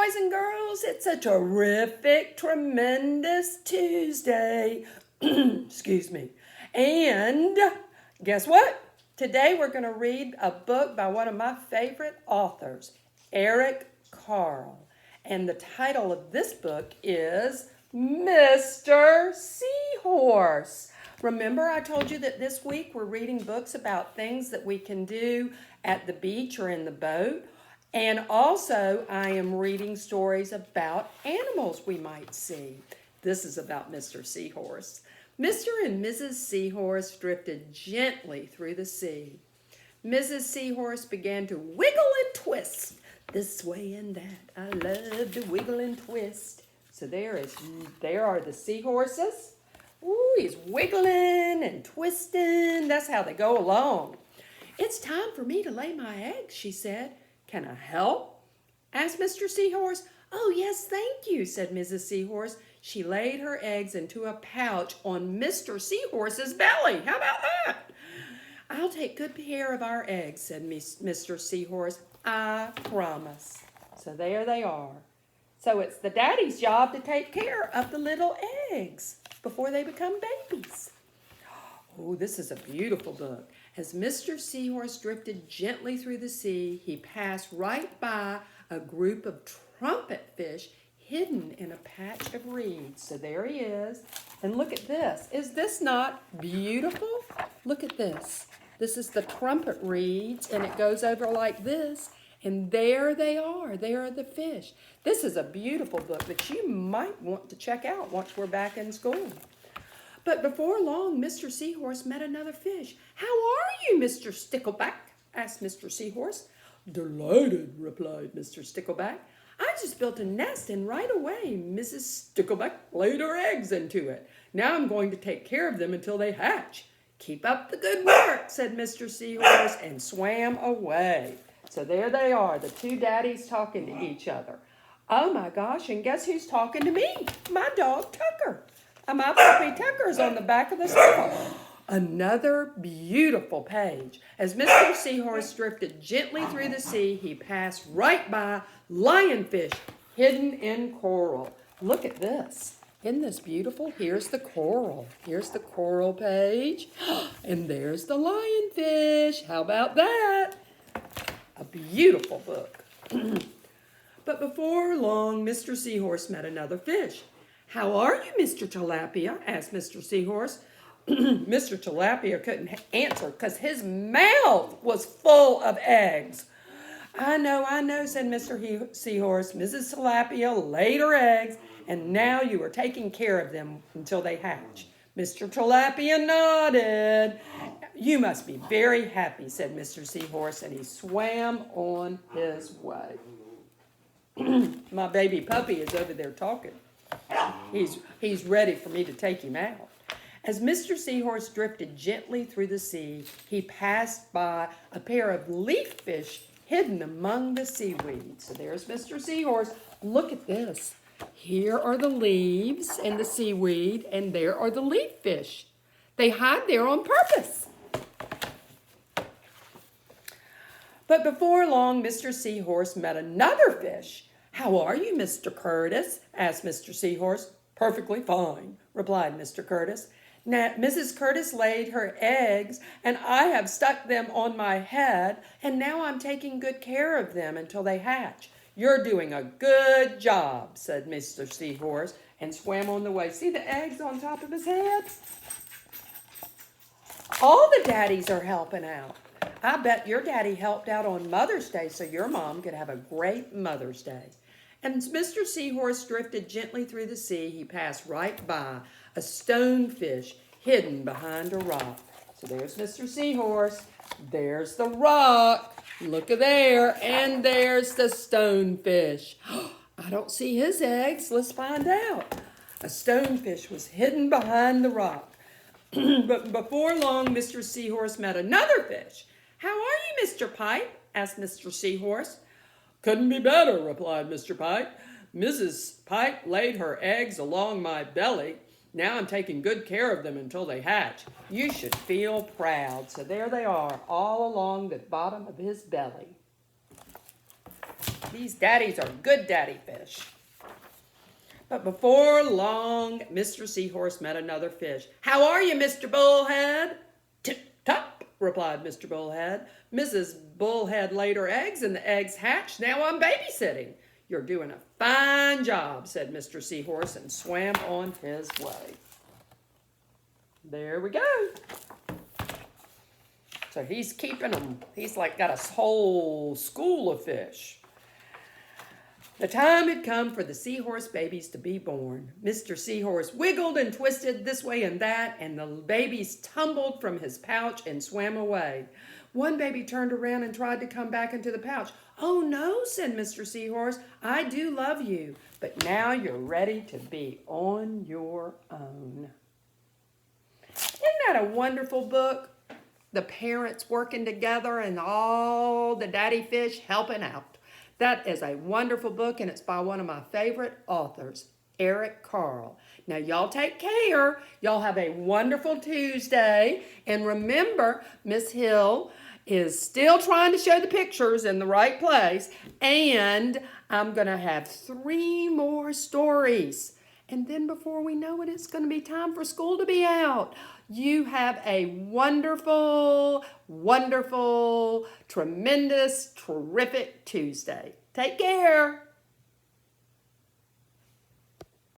boys and girls. It's a terrific, tremendous Tuesday. Excuse me. And guess what? Today we're going to read a book by one of my favorite authors, Eric Carle. And the title of this book is Mr. Seahorse. Remember I told you that this week we're reading books about things that we can do at the beach or in the boat. And also I am reading stories about animals we might see. This is about Mr. Seahorse. Mr. and Mrs. Seahorse drifted gently through the sea. Mrs. Seahorse began to wiggle and twist this way and that. I love to wiggle and twist. So there are the seahorses. Ooh, he's wiggling and twisting. That's how they go along. It's time for me to lay my eggs, she said. Can I help? Asked Mr. Seahorse. Oh, yes, thank you, said Mrs. Seahorse. She laid her eggs into a pouch on Mr. Seahorse's belly. How about that? I'll take good care of our eggs, said Mr. Seahorse. I promise. So there they are. So it's the daddy's job to take care of the little eggs before they become babies. Oh, this is a beautiful book. As Mr. Seahorse drifted gently through the sea, he passed right by a group of trumpet fish hidden in a patch of reeds. So there he is. And look at this. Is this not beautiful? Look at this. This is the trumpet reeds, and it goes over like this. And there they are. There are the fish. This is a beautiful book that you might want to check out once we're back in school. But before long, Mr. Seahorse met another fish. How are you, Mr. Stickleback? Asked Mr. Seahorse. Delighted, replied Mr. Stickleback. I just built a nest, and right away Mrs. Stickleback laid her eggs into it. Now I'm going to take care of them until they hatch. Keep up the good work, said Mr. Seahorse, and swam away. So there they are, the two daddies talking to each other. Oh my gosh, and guess who's talking to me? My dog Tucker. My puppy Tucker's on the back of the sofa. Another beautiful page. As Mr. Seahorse drifted gently through the sea, he passed right by lionfish hidden in coral. Look at this. Isn't this beautiful? Here's the coral. Here's the coral page. And there's the lionfish. How about that? A beautiful book. But before long, Mr. Seahorse met another fish. How are you, Mr. Tilapia? Asked Mr. Seahorse. Mr. Tilapia couldn't answer because his mouth was full of eggs. I know, said Mr. Seahorse. Mrs. Tilapia laid her eggs, and now you are taking care of them until they hatch. Mr. Tilapia nodded. You must be very happy, said Mr. Seahorse, and he swam on his way. My baby puppy is over there talking. He's ready for me to take him out. As Mr. Seahorse drifted gently through the sea, he passed by a pair of leaf fish hidden among the seaweed. So there's Mr. Seahorse. Look at this. Here are the leaves and the seaweed, and there are the leaf fish. They hide there on purpose. But before long, Mr. Seahorse met another fish. How are you, Mr. Curtis? Asked Mr. Seahorse. Perfectly fine, replied Mr. Curtis. Now, Mrs. Curtis laid her eggs, and I have stuck them on my head, and now I'm taking good care of them until they hatch. You're doing a good job, said Mr. Seahorse, and swam on the way. See the eggs on top of his head? All the daddies are helping out. I bet your daddy helped out on Mother's Day so your mom could have a great Mother's Day. And as Mr. Seahorse drifted gently through the sea, he passed right by a stonefish hidden behind a rock. So there's Mr. Seahorse. There's the rock. Look at there. And there's the stonefish. I don't see his eggs. Let's find out. A stonefish was hidden behind the rock. But before long, Mr. Seahorse met another fish. How are you, Mr. Pike? Asked Mr. Seahorse. Couldn't be better, replied Mr. Pike. Mrs. Pike laid her eggs along my belly. Now I'm taking good care of them until they hatch. You should feel proud. So there they are, all along the bottom of his belly. These daddies are good daddy fish. But before long, Mr. Seahorse met another fish. "How are you, Mr. Bullhead?" "Tip-top," replied Mr. Bullhead. "Mrs. Bullhead laid her eggs and the eggs hatched. Now I'm babysitting." "You're doing a fine job," said Mr. Seahorse and swam on his way. There we go. So he's keeping them. He's like got a whole school of fish. The time had come for the Seahorse babies to be born. Mr. Seahorse wiggled and twisted this way and that, and the babies tumbled from his pouch and swam away. One baby turned around and tried to come back into the pouch. "Oh no," said Mr. Seahorse, "I do love you, but now you're ready to be on your own." Isn't that a wonderful book? The parents working together and all the daddy fish helping out. That is a wonderful book, and it's by one of my favorite authors, Eric Carle. Now, y'all take care. Y'all have a wonderful Tuesday. And remember, Miss Hill is still trying to show the pictures in the right place. And I'm going to have 3 more stories. And then before we know it, it's going to be time for school to be out. You have a wonderful, wonderful, tremendous, terrific Tuesday. Take care.